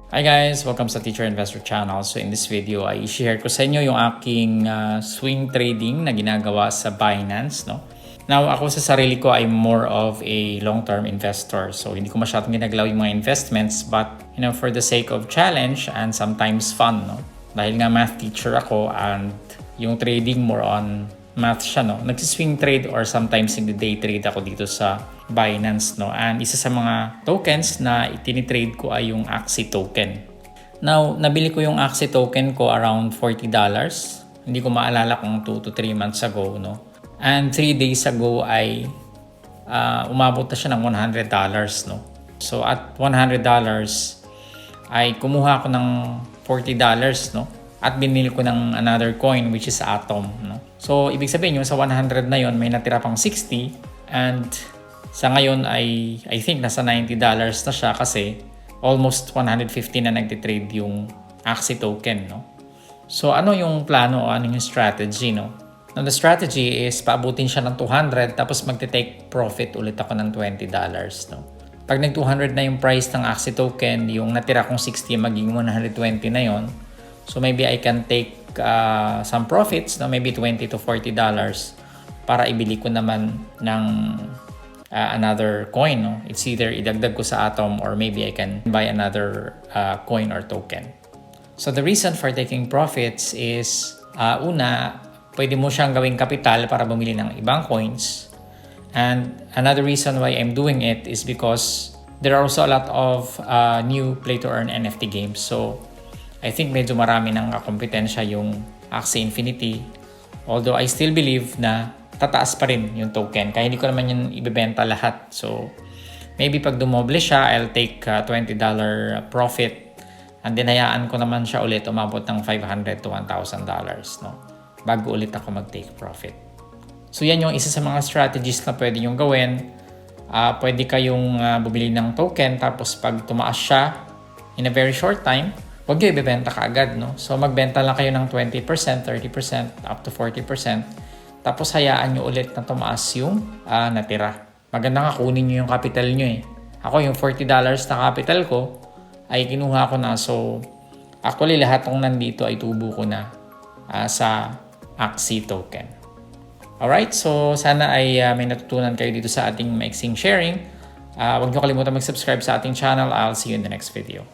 Hi guys! Welcome sa Teacher Investor Channel. So in this video ay i-share ko sa inyo yung aking swing trading na ginagawa sa Binance. No? Now ako sa sarili ko ay more of a long-term investor. So hindi ko masyadong ginagalaw yung mga investments, but for the sake of challenge and sometimes fun. No? Dahil nga math teacher ako and yung trading more on math siya, no? Nagsiswing trade or sometimes in the day trade ako dito sa Binance, no? And isa sa mga tokens na itinitrade ko ay yung AXI token. Now, nabili ko yung AXI token ko around $40. Hindi ko maalala kung 2 to 3 months ago, no? And 3 days ago ay umabot na siya ng $100, no? So at $100 ay kumuha ko ng $40, no? At binili ko ng another coin which is Atom, no? So ibig sabihin yung sa 100 na yon may natira pang 60, and sa ngayon ay I think nasa $90 na siya kasi almost 150 na nagtitrade yung AXI token, no? So ano yung plano o ano yung strategy, no? Now the strategy is paabutin siya ng 200 tapos magte-take profit ulit ako ng $20, no? Pag nag 200 na yung price ng AXI token, yung natira kong 60 magiging 120 na yon. So maybe I can take some profits, no? Maybe $20 to $40 para ibili ko naman ng another coin, no? It's either idagdag ko sa Atom or maybe I can buy another coin or token. So the reason for taking profits is una, pwede mo siyang gawing kapital para bumili ng ibang coins. And another reason why I'm doing it is because there are also a lot of new play to earn NFT games. So I think medyo marami ng kompetensya yung Axie Infinity. Although I still believe na tataas pa rin yung token. Kaya hindi ko naman yun ibebenta lahat. So maybe pag dumoble siya, I'll take $20 profit. And then hayaan ko naman siya ulit umabot ng $500 to $1,000, no? Bago ulit ako mag-take profit. So yan yung isa sa mga strategies na pwede yung gawin. Pwede kayong bumili ng token tapos pag tumaas siya in a very short time, huwag nyo ibebenta ka agad, no? So magbenta lang kayo ng 20%, 30%, up to 40%. Tapos hayaan nyo ulit na tumaas yung natira. Maganda nga kunin nyo yung capital nyo eh. Ako yung $40 na capital ko ay kinuha ko na. So actually lahat ng nandito ay tubo ko na sa AXI token. Alright, so sana ay may natutunan kayo dito sa ating maiksing sharing. Huwag nyo kalimutan mag-subscribe sa ating channel. I'll see you in the next video.